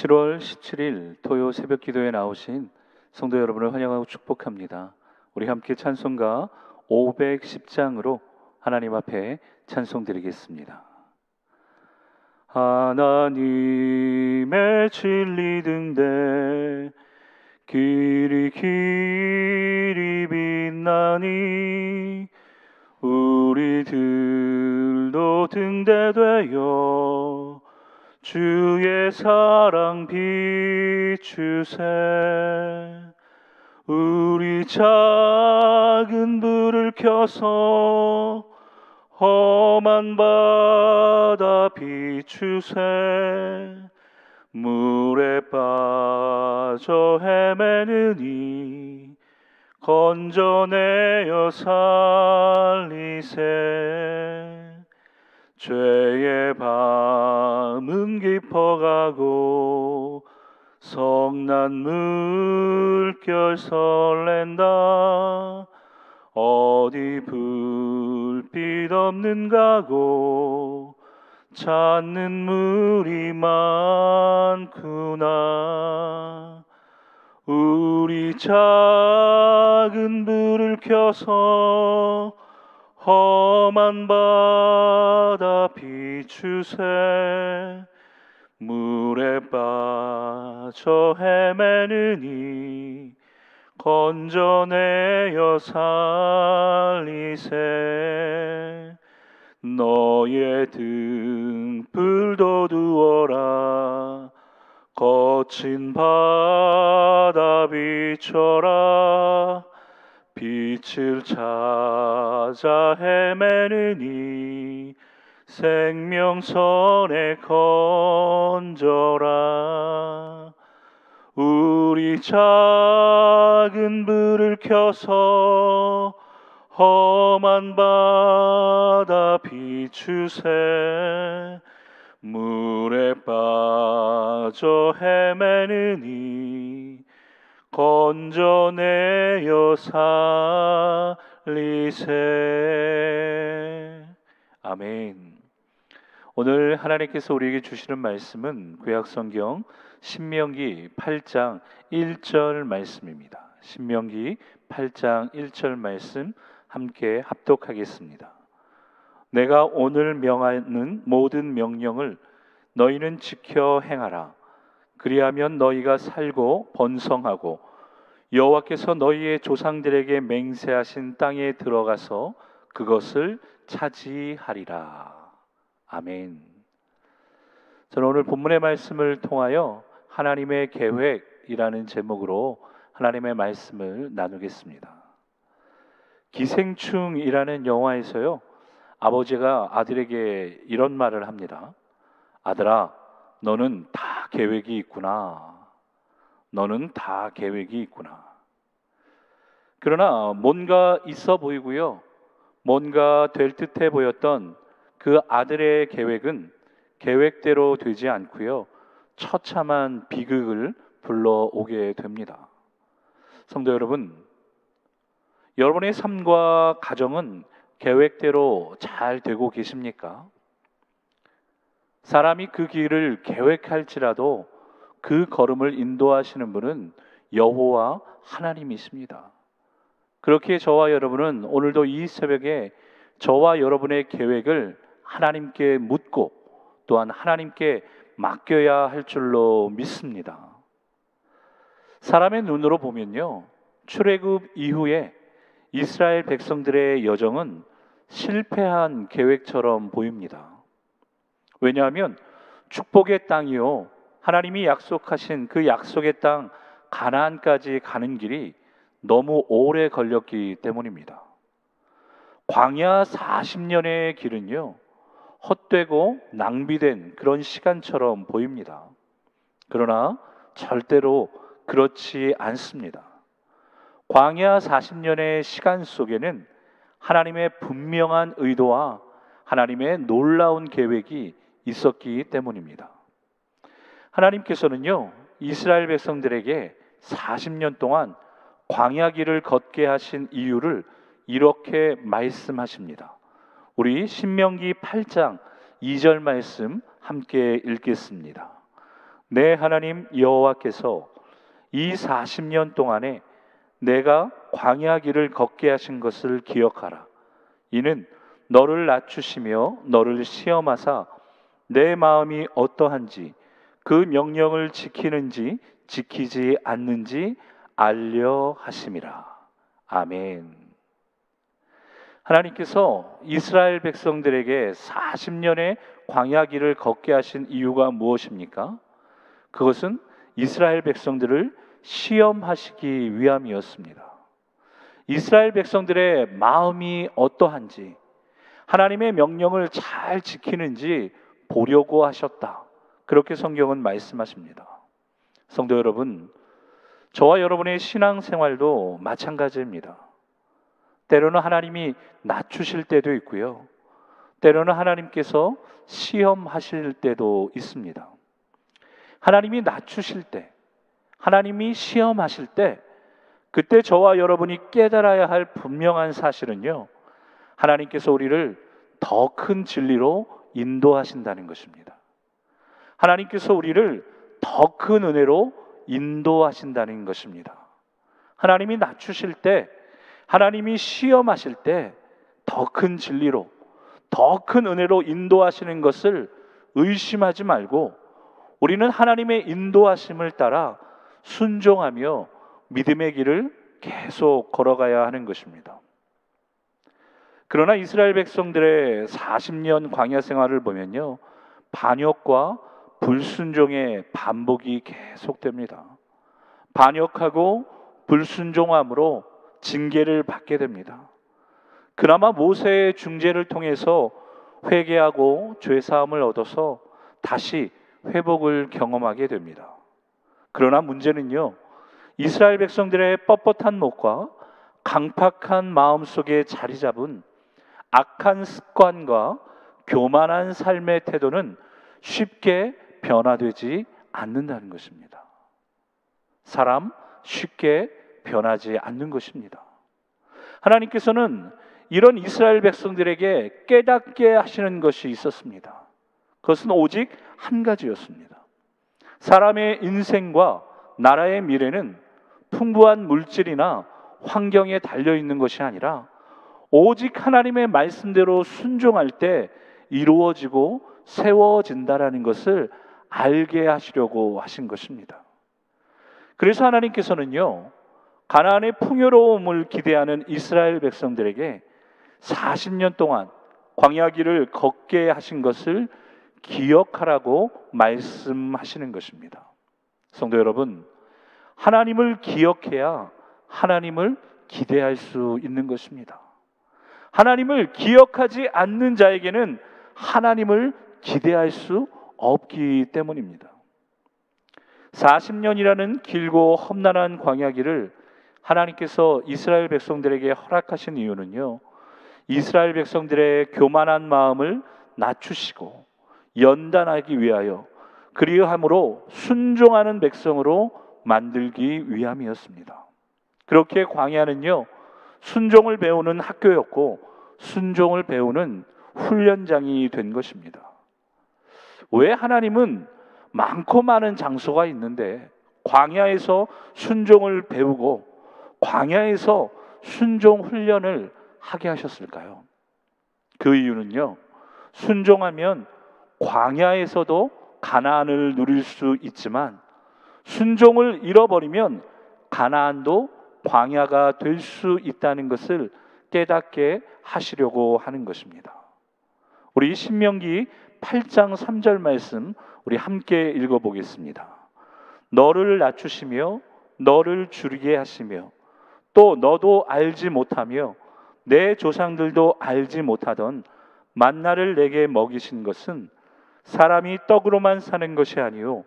7월 17일 토요 새벽 기도에 나오신 성도 여러분을 환영하고 축복합니다. 우리 함께 찬송가 510장으로 하나님 앞에 찬송 드리겠습니다. 하나님의 진리 등대 길이 빛나니 우리들도 등대되어 주의 사랑 비추세. 우리 작은 불을 켜서 험한 바다 비추세. 물에 빠져 헤매느니 건져내어 살리세. 죄의 밤은 깊어가고 성난 물결 설렌다. 어디 불빛 없는가고 찾는 물이 많구나. 우리 작은 불을 켜서 험한 바다 비추세. 물에 빠져 헤매느니 건져내어 살리세. 너의 등불도 두어라. 거친 바다 비춰라. 빛을 찾아 헤매느니 생명선에 건져라. 우리 작은 불을 켜서 험한 바다 비추세. 물에 빠져 헤매느니 건져내어 살리세. 아멘. 오늘 하나님께서 우리에게 주시는 말씀은 구약성경 신명기 8장 1절 말씀입니다. 신명기 8장 1절 말씀 함께 합독하겠습니다. 내가 오늘 명하는 모든 명령을 너희는 지켜 행하라. 그리하면 너희가 살고 번성하고 여호와께서 너희의 조상들에게 맹세하신 땅에 들어가서 그것을 차지하리라. 아멘. 저는 오늘 본문의 말씀을 통하여 하나님의 계획이라는 제목으로 하나님의 말씀을 나누겠습니다. 기생충이라는 영화에서요, 아버지가 아들에게 이런 말을 합니다. 아들아, 너는 다 계획이 있구나. 너는 다 계획이 있구나. 그러나 뭔가 있어 보이고요, 뭔가 될 듯해 보였던 그 아들의 계획은 계획대로 되지 않고요, 처참한 비극을 불러오게 됩니다. 성도 여러분, 여러분의 삶과 가정은 계획대로 잘 되고 계십니까? 사람이 그 길을 계획할지라도 그 걸음을 인도하시는 분은 여호와 하나님이십니다. 그렇게 저와 여러분은 오늘도 이 새벽에 저와 여러분의 계획을 하나님께 묻고 또한 하나님께 맡겨야 할 줄로 믿습니다. 사람의 눈으로 보면요, 출애굽 이후에 이스라엘 백성들의 여정은 실패한 계획처럼 보입니다. 왜냐하면 축복의 땅이요, 하나님이 약속하신 그 약속의 땅 가나안까지 가는 길이 너무 오래 걸렸기 때문입니다. 광야 40년의 길은요, 헛되고 낭비된 그런 시간처럼 보입니다. 그러나 절대로 그렇지 않습니다. 광야 40년의 시간 속에는 하나님의 분명한 의도와 하나님의 놀라운 계획이 있었기 때문입니다. 하나님께서는요, 이스라엘 백성들에게 40년 동안 광야길을 걷게 하신 이유를 이렇게 말씀하십니다. 우리 신명기 8장 2절 말씀 함께 읽겠습니다. 내 하나님 여호와께서 이 40년 동안에 내가 광야 길을 걷게 하신 것을 기억하라. 이는 너를 낮추시며 너를 시험하사 내 마음이 어떠한지 그 명령을 지키는지 지키지 않는지 알려 하심이라. 아멘. 하나님께서 이스라엘 백성들에게 40년의 광야 길을 걷게 하신 이유가 무엇입니까? 그것은 이스라엘 백성들을 시험하시기 위함이었습니다. 이스라엘 백성들의 마음이 어떠한지, 하나님의 명령을 잘 지키는지 보려고 하셨다. 그렇게 성경은 말씀하십니다. 성도 여러분, 저와 여러분의 신앙생활도 마찬가지입니다. 때로는 하나님이 낮추실 때도 있고요, 때로는 하나님께서 시험하실 때도 있습니다. 하나님이 낮추실 때, 하나님이 시험하실 때, 그때 저와 여러분이 깨달아야 할 분명한 사실은요, 하나님께서 우리를 더 큰 진리로 인도하신다는 것입니다. 하나님께서 우리를 더 큰 은혜로 인도하신다는 것입니다. 하나님이 낮추실 때, 하나님이 시험하실 때 더 큰 진리로, 더 큰 은혜로 인도하시는 것을 의심하지 말고 우리는 하나님의 인도하심을 따라 순종하며 믿음의 길을 계속 걸어가야 하는 것입니다. 그러나 이스라엘 백성들의 40년 광야 생활을 보면요, 반역과 불순종의 반복이 계속됩니다. 반역하고 불순종함으로 징계를 받게 됩니다. 그나마 모세의 중재를 통해서 회개하고 죄사함을 얻어서 다시 회복을 경험하게 됩니다. 그러나 문제는요, 이스라엘 백성들의 뻣뻣한 목과 강팍한 마음 속에 자리 잡은 악한 습관과 교만한 삶의 태도는 쉽게 변화되지 않는다는 것입니다. 사람 쉽게 변하지 않는 것입니다. 하나님께서는 이런 이스라엘 백성들에게 깨닫게 하시는 것이 있었습니다. 그것은 오직 한 가지였습니다. 사람의 인생과 나라의 미래는 풍부한 물질이나 환경에 달려 있는 것이 아니라 오직 하나님의 말씀대로 순종할 때 이루어지고 세워진다라는 것을 알게 하시려고 하신 것입니다. 그래서 하나님께서는요, 가나안의 풍요로움을 기대하는 이스라엘 백성들에게 40년 동안 광야 길을 걷게 하신 것을 기억하라고 말씀하시는 것입니다. 성도 여러분, 하나님을 기억해야 하나님을 기대할 수 있는 것입니다. 하나님을 기억하지 않는 자에게는 하나님을 기대할 수 없기 때문입니다. 40년이라는 길고 험난한 광야 길을 하나님께서 이스라엘 백성들에게 허락하신 이유는요, 이스라엘 백성들의 교만한 마음을 낮추시고 연단하기 위하여, 그리함으로 순종하는 백성으로 만들기 위함이었습니다. 그렇게 광야는요, 순종을 배우는 학교였고 순종을 배우는 훈련장이 된 것입니다. 왜 하나님은 많고 많은 장소가 있는데 광야에서 순종을 배우고 광야에서 순종 훈련을 하게 하셨을까요? 그 이유는요, 순종하면 광야에서도 가나안을 누릴 수 있지만 순종을 잃어버리면 가나안도 광야가 될 수 있다는 것을 깨닫게 하시려고 하는 것입니다. 우리 신명기 8장 3절 말씀 우리 함께 읽어보겠습니다. 너를 낮추시며 너를 줄이게 하시며 또 너도 알지 못하며 내 조상들도 알지 못하던 만나를 내게 먹이신 것은 사람이 떡으로만 사는 것이 아니요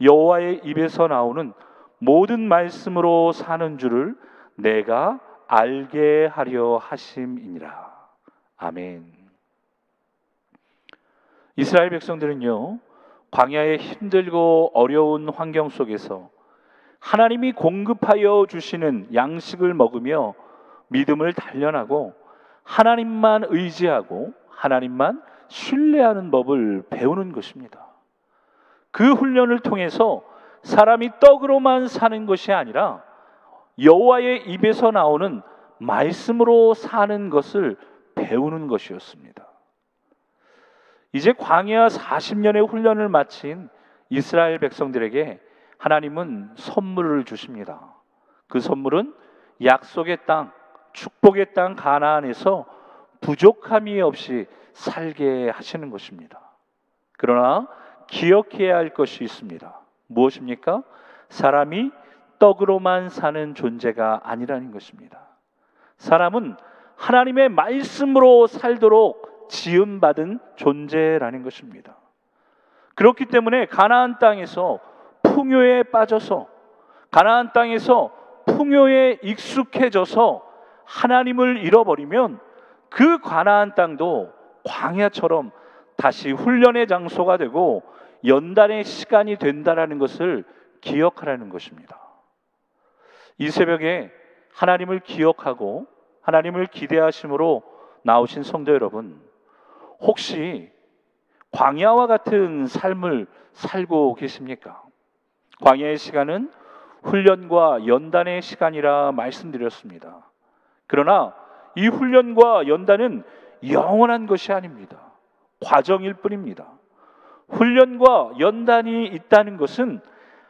여호와의 입에서 나오는 모든 말씀으로 사는 줄을 내가 알게 하려 하심이니라. 아멘. 이스라엘 백성들은요, 광야의 힘들고 어려운 환경 속에서 하나님이 공급하여 주시는 양식을 먹으며 믿음을 단련하고 하나님만 의지하고 하나님만 신뢰하는 법을 배우는 것입니다. 그 훈련을 통해서 사람이 떡으로만 사는 것이 아니라 여호와의 입에서 나오는 말씀으로 사는 것을 배우는 것이었습니다. 이제 광야 40년의 훈련을 마친 이스라엘 백성들에게 하나님은 선물을 주십니다. 그 선물은 약속의 땅, 축복의 땅 가나안에서 부족함이 없이 살게 하시는 것입니다. 그러나 기억해야 할 것이 있습니다. 무엇입니까? 사람이 떡으로만 사는 존재가 아니라는 것입니다. 사람은 하나님의 말씀으로 살도록 지음받은 존재라는 것입니다. 그렇기 때문에 가나안 땅에서 풍요에 빠져서, 가나안 땅에서 풍요에 익숙해져서 하나님을 잃어버리면 그 가나안 땅도 광야처럼 다시 훈련의 장소가 되고 연단의 시간이 된다라는 것을 기억하라는 것입니다. 이 새벽에 하나님을 기억하고 하나님을 기대하심으로 나오신 성도 여러분, 혹시 광야와 같은 삶을 살고 계십니까? 광야의 시간은 훈련과 연단의 시간이라 말씀드렸습니다. 그러나 이 훈련과 연단은 영원한 것이 아닙니다. 과정일 뿐입니다. 훈련과 연단이 있다는 것은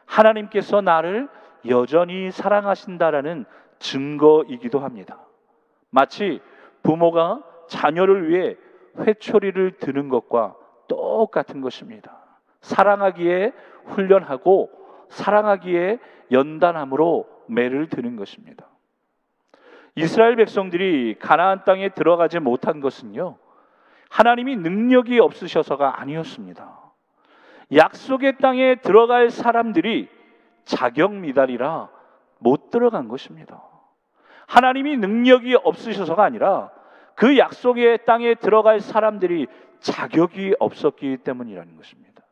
하나님께서 나를 여전히 사랑하신다라는 증거이기도 합니다. 마치 부모가 자녀를 위해 회초리를 드는 것과 똑같은 것입니다. 사랑하기에 훈련하고 사랑하기에 연단함으로 매를 드는 것입니다. 이스라엘 백성들이 가나안 땅에 들어가지 못한 것은요, 하나님이 능력이 없으셔서가 아니었습니다. 약속의 땅에 들어갈 사람들이 자격 미달이라 못 들어간 것입니다. 하나님이 능력이 없으셔서가 아니라 그 약속의 땅에 들어갈 사람들이 자격이 없었기 때문이라는 것입니다.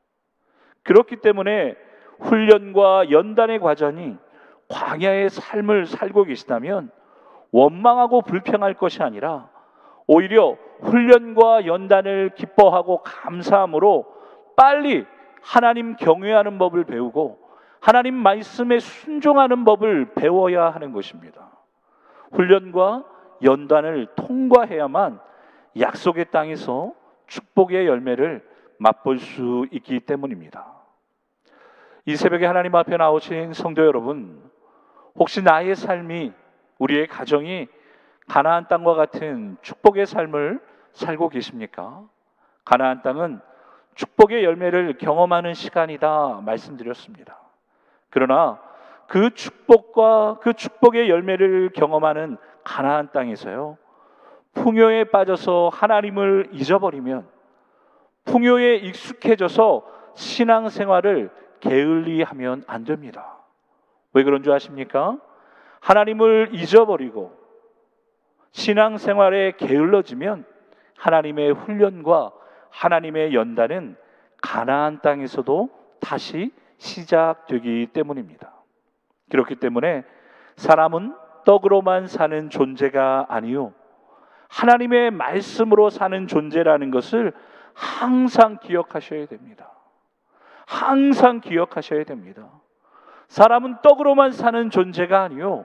그렇기 때문에 훈련과 연단의 과정이 광야의 삶을 살고 계시다면 원망하고 불평할 것이 아니라 오히려 훈련과 연단을 기뻐하고 감사함으로 빨리 하나님 경외하는 법을 배우고 하나님 말씀에 순종하는 법을 배워야 하는 것입니다. 훈련과 연단을 통과해야만 약속의 땅에서 축복의 열매를 맛볼 수 있기 때문입니다. 이 새벽에 하나님 앞에 나오신 성도 여러분, 혹시 나의 삶이, 우리의 가정이 가나안 땅과 같은 축복의 삶을 살고 계십니까? 가나안 땅은 축복의 열매를 경험하는 시간이다 말씀드렸습니다. 그러나 그 축복과 그 축복의 열매를 경험하는 가나안 땅에서요, 풍요에 빠져서 하나님을 잊어버리면, 풍요에 익숙해져서 신앙생활을 게을리하면 안 됩니다. 왜 그런 줄 아십니까? 하나님을 잊어버리고 신앙생활에 게을러지면 하나님의 훈련과 하나님의 연단은 가나안 땅에서도 다시 시작되기 때문입니다. 그렇기 때문에 사람은 떡으로만 사는 존재가 아니요, 하나님의 말씀으로 사는 존재라는 것을 항상 기억하셔야 됩니다. 항상 기억하셔야 됩니다. 사람은 떡으로만 사는 존재가 아니요,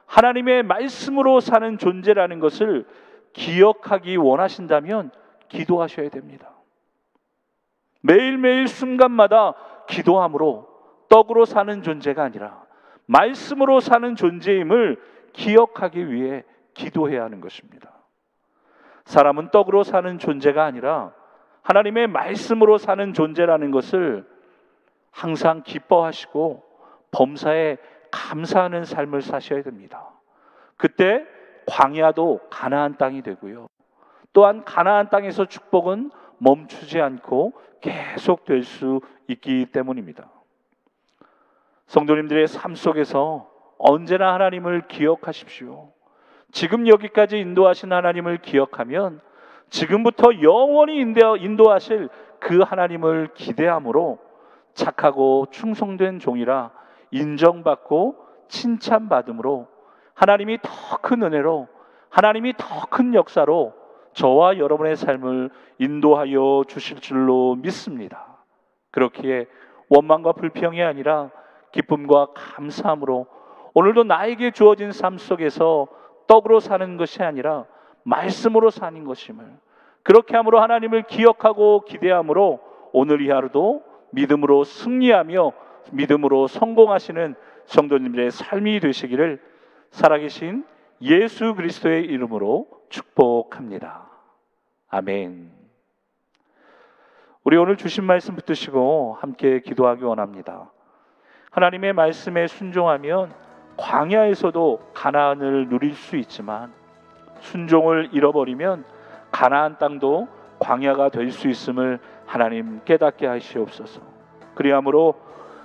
하나님의 말씀으로 사는 존재라는 것을 기억하기 원하신다면 기도하셔야 됩니다. 매일매일 순간마다 기도함으로 떡으로 사는 존재가 아니라 말씀으로 사는 존재임을 기억하기 위해 기도해야 하는 것입니다. 사람은 떡으로 사는 존재가 아니라 하나님의 말씀으로 사는 존재라는 것을 항상 기뻐하시고 범사에 감사하는 삶을 사셔야 됩니다. 그때 광야도 가나안 땅이 되고요, 또한 가나안 땅에서 축복은 멈추지 않고 계속될 수 있기 때문입니다. 성도님들의 삶 속에서 언제나 하나님을 기억하십시오. 지금 여기까지 인도하신 하나님을 기억하면 지금부터 영원히 인도하실 그 하나님을 기대함으로 착하고 충성된 종이라 인정받고 칭찬받음으로 하나님이 더 큰 은혜로, 하나님이 더 큰 역사로 저와 여러분의 삶을 인도하여 주실 줄로 믿습니다. 그렇기에 원망과 불평이 아니라 기쁨과 감사함으로 오늘도 나에게 주어진 삶 속에서 떡으로 사는 것이 아니라 말씀으로 사는 것임을, 그렇게 함으로 하나님을 기억하고 기대함으로 오늘 이 하루도 믿음으로 승리하며 믿음으로 성공하시는 성도님들의 삶이 되시기를 살아계신 예수 그리스도의 이름으로 축복합니다. 아멘. 우리 오늘 주신 말씀 붙드시고 함께 기도하기 원합니다. 하나님의 말씀에 순종하면 광야에서도 가나안을 누릴 수 있지만 순종을 잃어버리면 가나안 땅도 광야가 될 수 있음을 하나님 깨닫게 하시옵소서. 그리하므로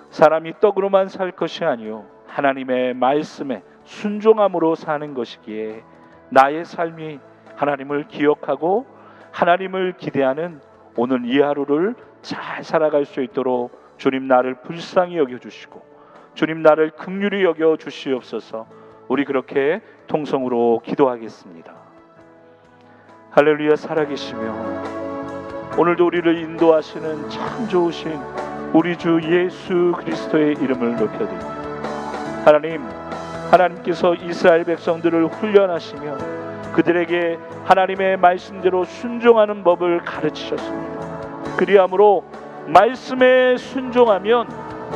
사람이 떡으로만 살 것이 아니요 하나님의 말씀에 순종함으로 사는 것이기에 나의 삶이 하나님을 기억하고 하나님을 기대하는 오늘 이 하루를 잘 살아갈 수 있도록 주님 나를 불쌍히 여겨주시고 주님 나를 긍휼히 여겨주시옵소서. 우리 그렇게 통성으로 기도하겠습니다. 할렐루야. 살아계시며 오늘도 우리를 인도하시는 참 좋으신 우리 주 예수 그리스도의 이름을 높여드립니다. 하나님께서 이스라엘 백성들을 훈련하시며 그들에게 하나님의 말씀대로 순종하는 법을 가르치셨습니다. 그리함으로 말씀에 순종하면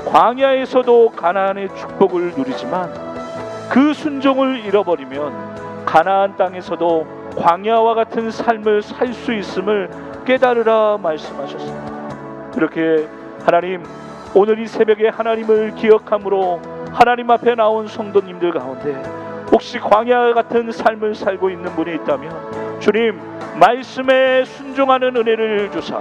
광야에서도 가나안의 축복을 누리지만 그 순종을 잃어버리면 가나안 땅에서도 광야와 같은 삶을 살 수 있음을 깨달으라 말씀하셨습니다. 그렇게 하나님, 오늘 이 새벽에 하나님을 기억함으로 하나님 앞에 나온 성도님들 가운데 혹시 광야 같은 삶을 살고 있는 분이 있다면 주님 말씀에 순종하는 은혜를 주사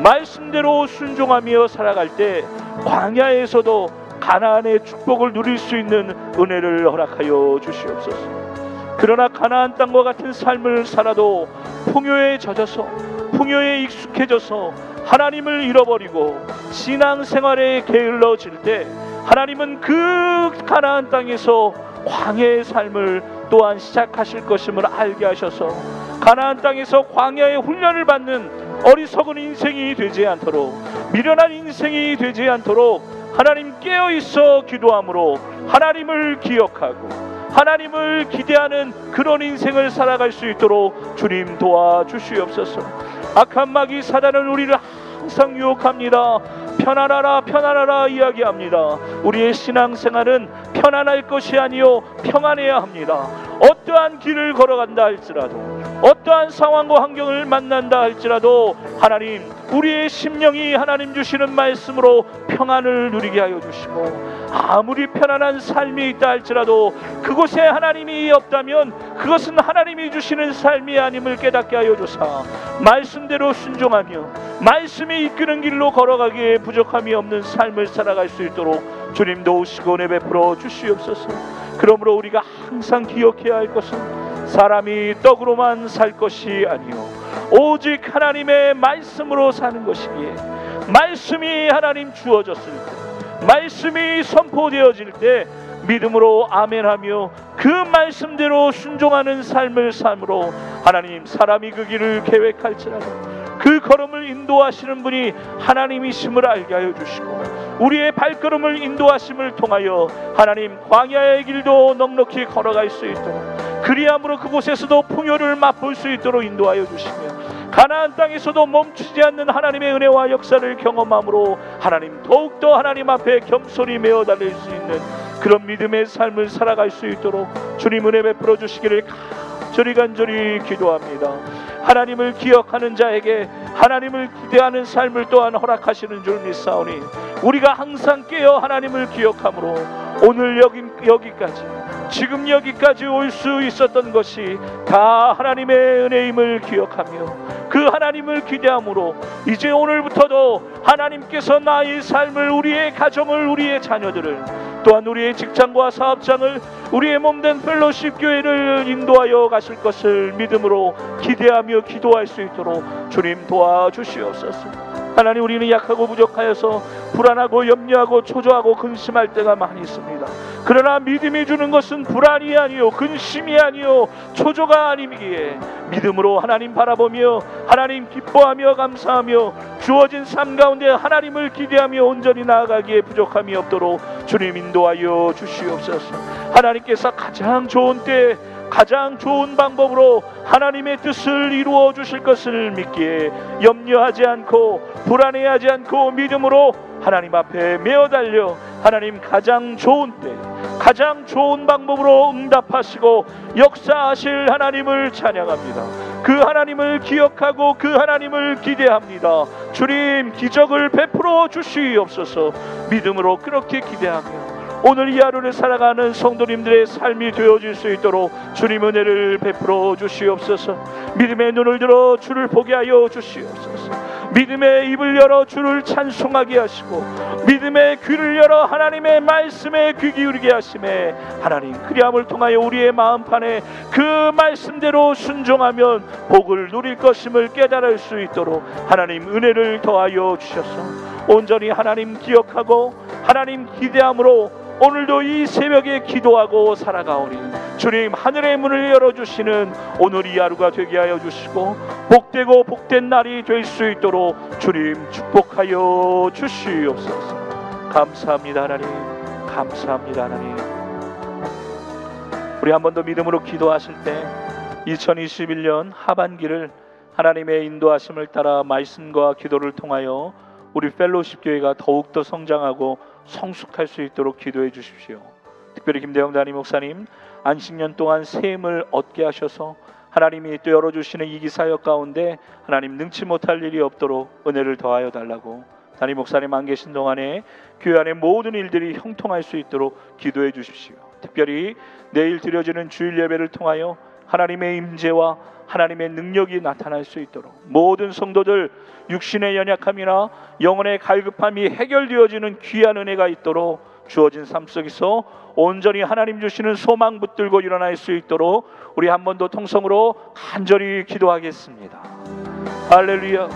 말씀대로 순종하며 살아갈 때 광야에서도 가나안의 축복을 누릴 수 있는 은혜를 허락하여 주시옵소서. 그러나 가나안 땅과 같은 삶을 살아도 풍요에 젖어서 풍요에 익숙해져서 하나님을 잃어버리고 신앙생활에 게을러질 때 하나님은 그 가나안 땅에서 광야의 삶을 또한 시작하실 것임을 알게 하셔서 가나안 땅에서 광야의 훈련을 받는 어리석은 인생이 되지 않도록, 미련한 인생이 되지 않도록 하나님 깨어있어 기도함으로 하나님을 기억하고 하나님을 기대하는 그런 인생을 살아갈 수 있도록 주님 도와주시옵소서. 악한 마귀 사단은 우리를 항상 유혹합니다. 편안하라 편안하라 이야기합니다. 우리의 신앙생활은 편안할 것이 아니요 평안해야 합니다. 어떠한 길을 걸어간다 할지라도, 어떠한 상황과 환경을 만난다 할지라도 하나님, 우리의 심령이 하나님 주시는 말씀으로 평안을 누리게 하여 주시고, 아무리 편안한 삶이 있다 할지라도 그곳에 하나님이 없다면 그것은 하나님이 주시는 삶이 아님을 깨닫게 하여 주사 말씀대로 순종하며 말씀이 이끄는 길로 걸어가기에 부족함이 없는 삶을 살아갈 수 있도록 주님 도우시고 은혜 베풀어 주시옵소서. 그러므로 우리가 항상 기억해야 할 것은 사람이 떡으로만 살 것이 아니요 오직 하나님의 말씀으로 사는 것이기에, 말씀이 하나님 주어졌을 때, 말씀이 선포되어질 때 믿음으로 아멘하며 그 말씀대로 순종하는 삶을 삶으로 하나님, 사람이 그 길을 계획할지라도 그 걸음을 인도하시는 분이 하나님이심을 알게 하여 주시고, 우리의 발걸음을 인도하심을 통하여 하나님 광야의 길도 넉넉히 걸어갈 수 있도록, 그리함으로 그곳에서도 풍요를 맛볼 수 있도록 인도하여 주시며, 가나안 땅에서도 멈추지 않는 하나님의 은혜와 역사를 경험함으로 하나님 더욱더 하나님 앞에 겸손히 메어 달릴 수 있는 그런 믿음의 삶을 살아갈 수 있도록 주님 은혜 베풀어 주시기를 간절히 기도합니다. 하나님을 기억하는 자에게 하나님을 기대하는 삶을 또한 허락하시는 줄 믿사오니 우리가 항상 깨어 하나님을 기억함으로 오늘 여기까지, 지금 여기까지 올 수 있었던 것이 다 하나님의 은혜임을 기억하며 그 하나님을 기대함으로 이제 오늘부터도 하나님께서 나의 삶을, 우리의 가정을, 우리의 자녀들을, 또한 우리의 직장과 사업장을, 우리의 몸된 펠로십 교회를 인도하여 가실 것을 믿음으로 기대하며 기도할 수 있도록 주님 도와주시옵소서. 하나님, 우리는 약하고 부족하여서 불안하고 염려하고 초조하고 근심할 때가 많이 있습니다. 그러나 믿음이 주는 것은 불안이 아니요 근심이 아니요 초조가 아니기에 믿음으로 하나님 바라보며 하나님 기뻐하며 감사하며 주어진 삶 가운데 하나님을 기대하며 온전히 나아가기에 부족함이 없도록 주님 인도하여 주시옵소서. 하나님께서 가장 좋은 때 가장 좋은 방법으로 하나님의 뜻을 이루어 주실 것을 믿기에 염려하지 않고 불안해하지 않고 믿음으로 하나님 앞에 메어 달려 하나님 가장 좋은 때 가장 좋은 방법으로 응답하시고 역사하실 하나님을 찬양합니다. 그 하나님을 기억하고 그 하나님을 기대합니다. 주님 기적을 베풀어 주시옵소서. 믿음으로 그렇게 기대하며 오늘 이 하루를 살아가는 성도님들의 삶이 되어질 수 있도록 주님 은혜를 베풀어 주시옵소서. 믿음의 눈을 들어 주를 보게 하여 주시옵소서. 믿음의 입을 열어 주를 찬송하게 하시고 믿음의 귀를 열어 하나님의 말씀에 귀 기울이게 하심에 하나님 그리함을 통하여 우리의 마음판에 그 말씀대로 순종하면 복을 누릴 것임을 깨달을 수 있도록 하나님 은혜를 더하여 주셔서 온전히 하나님 기억하고 하나님 기대함으로 오늘도 이 새벽에 기도하고 살아가오니 주님 하늘의 문을 열어주시는 오늘 이 하루가 되게 하여 주시고 복되고 복된 날이 될 수 있도록 주님 축복하여 주시옵소서. 감사합니다 하나님. 감사합니다 하나님. 우리 한 번 더 믿음으로 기도하실 때 2021년 하반기를 하나님의 인도하심을 따라 말씀과 기도를 통하여 우리 펠로십 교회가 더욱더 성장하고 성숙할 수 있도록 기도해 주십시오. 특별히 김대영 담임 목사님 안식년 동안 새 힘을 얻게 하셔서 하나님이 또 열어주시는 이기 사역 가운데 하나님 능치 못할 일이 없도록 은혜를 더하여 달라고 담임 목사님 안 계신 동안에 교회 안의 모든 일들이 형통할 수 있도록 기도해 주십시오. 특별히 내일 드려지는 주일 예배를 통하여 하나님의 임재와 하나님의 능력이 나타날 수 있도록 모든 성도들 육신의 연약함이나 영혼의 갈급함이 해결되어지는 귀한 은혜가 있도록 주어진 삶 속에서 온전히 하나님 주시는 소망 붙들고 일어날 수 있도록 우리 한 번 더 통성으로 간절히 기도하겠습니다. 할렐루야.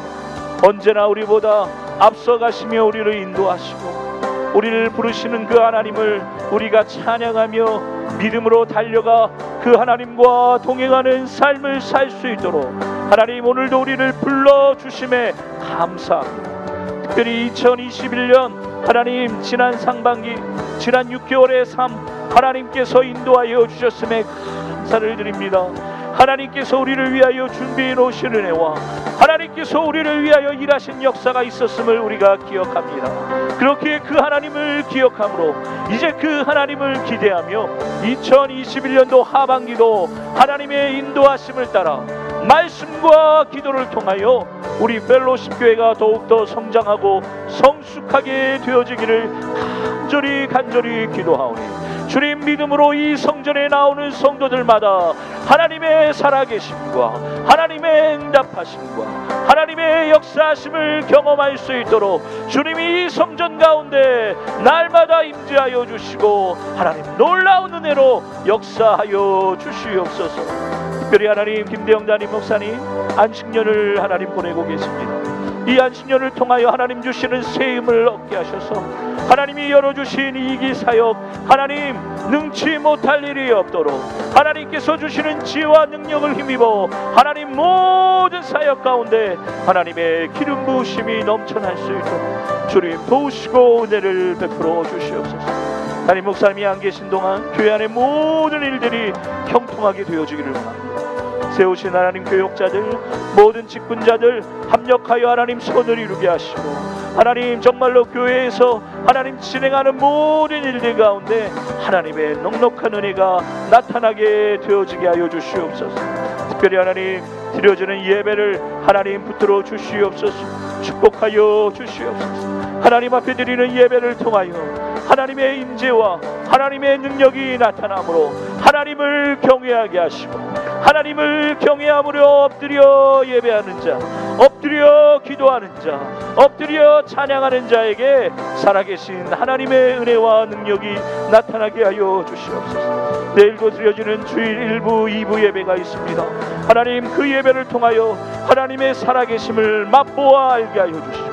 언제나 우리보다 앞서가시며 우리를 인도하시고 우리를 부르시는 그 하나님을 우리가 찬양하며 믿음으로 달려가 그 하나님과 동행하는 삶을 살 수 있도록 하나님 오늘도 우리를 불러주심에 감사합니다. 특별히 2021년 하나님 지난 상반기 지난 6개월의 삶 하나님께서 인도하여 주셨음에 감사를 드립니다. 하나님께서 우리를 위하여 준비해 놓으신 은혜와 하나님께서 우리를 위하여 일하신 역사가 있었음을 우리가 기억합니다. 그렇게 그 하나님을 기억함으로 이제 그 하나님을 기대하며 2021년도 하반기도 하나님의 인도하심을 따라 말씀과 기도를 통하여 우리 펠로십 교회가 더욱더 성장하고 성숙하게 되어지기를 간절히 기도하오니 주님 믿음으로 이 성전에 나오는 성도들마다 하나님의 살아계심과 하나님의 응답하심과 하나님의 역사하심을 경험할 수 있도록 주님이 이 성전 가운데 날마다 임재하여 주시고 하나님 놀라운 은혜로 역사하여 주시옵소서. 특별히 하나님 김대영 담임 목사님 안식년을 하나님 보내고 계십니다. 이 안식년을 통하여 하나님 주시는 새 힘을 얻게 하셔서 하나님이 열어주신 이기 사역 하나님 능치 못할 일이 없도록 하나님께서 주시는 지혜와 능력을 힘입어 하나님 모든 사역 가운데 하나님의 기름 부으심이 넘쳐날 수 있도록 주님 도우시고 은혜를 베풀어 주시옵소서. 담임 목사님이 안 계신 동안 교회 안의 모든 일들이 형통하게 되어지기를 원합니다. 세우신 하나님 교육자들 모든 직분자들 합력하여 하나님 선을 이루게 하시고 하나님 정말로 교회에서 하나님 진행하는 모든 일들 가운데 하나님의 넉넉한 은혜가 나타나게 되어지게 하여 주시옵소서. 특별히 하나님 드려지는 예배를 하나님 붙들어 주시옵소서. 축복하여 주시옵소서. 하나님 앞에 드리는 예배를 통하여 하나님의 임재와 하나님의 능력이 나타나므로 하나님을 경외하게 하시고 하나님을 경외함으로 엎드려 예배하는 자 엎드려 기도하는 자 엎드려 찬양하는 자에게 살아계신 하나님의 은혜와 능력이 나타나게 하여 주시옵소서. 내일도 드려지는 주일 1부 2부 예배가 있습니다. 하나님 그 예배를 통하여 하나님의 살아계심을 맛보아 알게 하여 주시고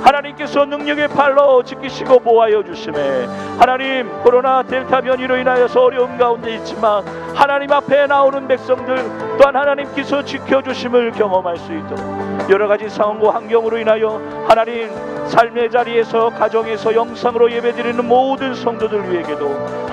하나님께서 능력의 팔로 지키시고 보호하여 주심에 하나님, 코로나 델타 변이로 인하여서 어려움 가운데 있지만 하나님 앞에 나오는 백성들 또한 하나님께서 지켜주심을 경험할 수 있도록 여러가지 상황과 환경으로 인하여 하나님 삶의 자리에서 가정에서 영상으로 예배드리는 모든 성도들 위에게도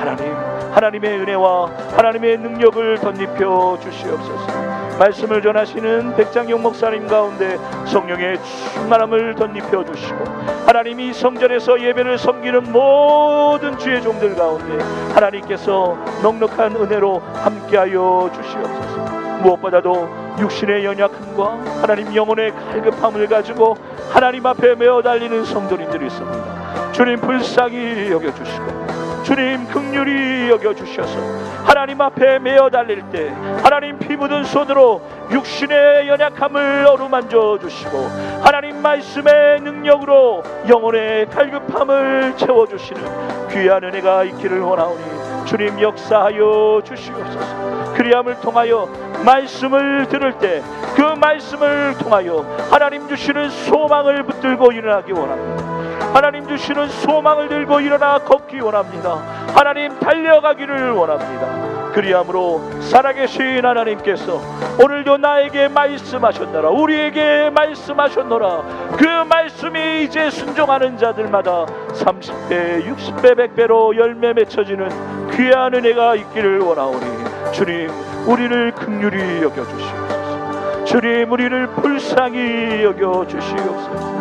하나님의 은혜와 하나님의 능력을 덧입혀 주시옵소서. 말씀을 전하시는 백장용 목사님 가운데 성령의 충만함을 덧입혀 주시고 하나님이 성전에서 예배를 섬기는 모든 주의 종들 가운데 하나님께서 넉넉한 은혜로 함께하여 주시옵소서. 무엇보다도 육신의 연약함과 하나님 영혼의 갈급함을 가지고 하나님 앞에 메어 달리는 성도님들이 있습니다. 주님 불쌍히 여겨주시고 주님 긍휼히 여겨주셔서 하나님 앞에 메어 달릴 때 하나님 피 묻은 손으로 육신의 연약함을 어루만져 주시고 하나님 말씀의 능력으로 영혼의 갈급함을 채워주시는 귀한 은혜가 있기를 원하오니 주님 역사하여 주시옵소서. 그리함을 통하여 말씀을 들을 때 그 말씀을 통하여 하나님 주시는 소망을 붙들고 일어나기 원합니다. 하나님 주시는 소망을 들고 일어나 걷기 원합니다. 하나님 달려가기를 원합니다. 그리함으로 살아계신 하나님께서 오늘도 나에게 말씀하셨노라, 우리에게 말씀하셨노라. 그 말씀이 이제 순종하는 자들마다 30배, 60배, 100배로 열매 맺혀지는 귀한 은혜가 있기를 원하오니 주님 우리를 긍휼히 여겨주시옵소서. 주님 우리를 불쌍히 여겨주시옵소서.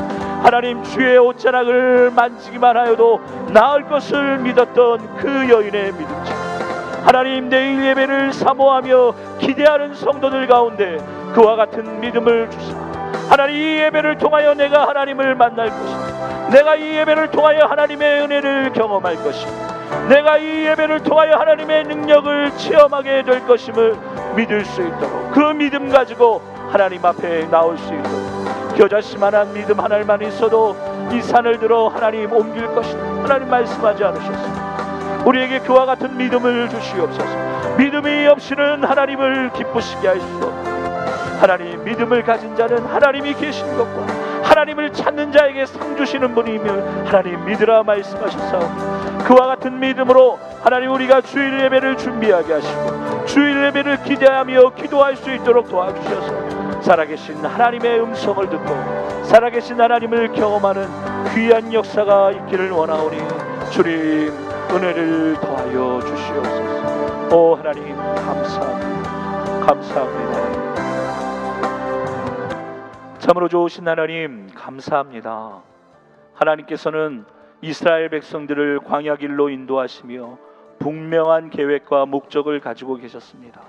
하나님 주의 옷자락을 만지기만 하여도 나을 것을 믿었던 그 여인의 믿음처럼 하나님 내일 예배를 사모하며 기대하는 성도들 가운데 그와 같은 믿음을 주사 하나님 이 예배를 통하여 내가 하나님을 만날 것이다, 내가 이 예배를 통하여 하나님의 은혜를 경험할 것이다, 내가 이 예배를 통하여 하나님의 능력을 체험하게 될 것임을 믿을 수 있도록 그 믿음 가지고 하나님 앞에 나올 수 있도록 겨자씨만한 믿음 하나만 있어도 이 산을 들어 하나님 옮길 것이다 하나님 말씀하지 않으셨습니다. 우리에게 그와 같은 믿음을 주시옵소서. 믿음이 없이는 하나님을 기쁘시게 할 수 없고 하나님 믿음을 가진 자는 하나님이 계신 것과 하나님을 찾는 자에게 상 주시는 분이며 하나님 믿으라 말씀하셨사오니 그와 같은 믿음으로 하나님 우리가 주일 예배를 준비하게 하시고 주일 예배를 기대하며 기도할 수 있도록 도와주셔서 살아계신 하나님의 음성을 듣고 살아계신 하나님을 경험하는 귀한 역사가 있기를 원하오니 주님 은혜를 더하여 주시옵소서. 오 하나님 감사합니다. 감사합니다. 참으로 좋으신 하나님 감사합니다. 하나님께서는 이스라엘 백성들을 광야 길로 인도하시며 분명한 계획과 목적을 가지고 계셨습니다.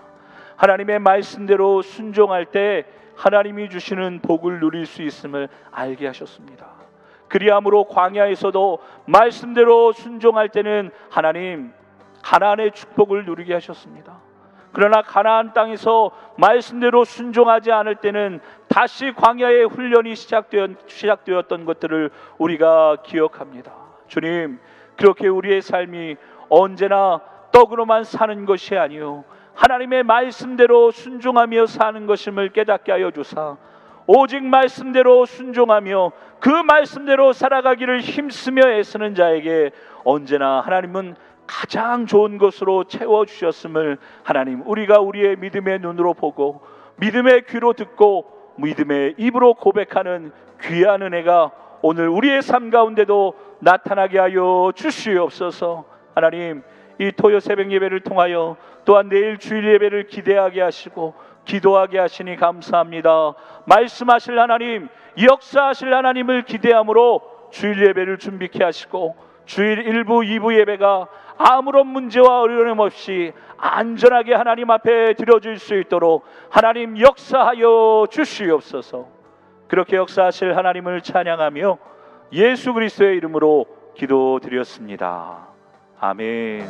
하나님의 말씀대로 순종할 때 하나님이 주시는 복을 누릴 수 있음을 알게 하셨습니다. 그리함으로 광야에서도 말씀대로 순종할 때는 하나님 가나안의 축복을 누리게 하셨습니다. 그러나 가나안 땅에서 말씀대로 순종하지 않을 때는 다시 광야의 훈련이 시작되었던 것들을 우리가 기억합니다. 주님, 그렇게 우리의 삶이 언제나 떡으로만 사는 것이 아니요 하나님의 말씀대로 순종하며 사는 것임을 깨닫게 하여 주사 오직 말씀대로 순종하며 그 말씀대로 살아가기를 힘쓰며 애쓰는 자에게 언제나 하나님은 가장 좋은 것으로 채워주셨음을 하나님 우리가 우리의 믿음의 눈으로 보고 믿음의 귀로 듣고 믿음의 입으로 고백하는 귀한 은혜가 오늘 우리의 삶 가운데도 나타나게 하여 주시옵소서. 하나님 이 토요 새벽 예배를 통하여 또한 내일 주일 예배를 기대하게 하시고 기도하게 하시니 감사합니다. 말씀하실 하나님, 역사하실 하나님을 기대함으로 주일 예배를 준비케 하시고 주일 1부, 2부 예배가 아무런 문제와 어려움 없이 안전하게 하나님 앞에 드려질 수 있도록 하나님 역사하여 주시옵소서. 그렇게 역사하실 하나님을 찬양하며 예수 그리스도의 이름으로 기도드렸습니다. 아멘.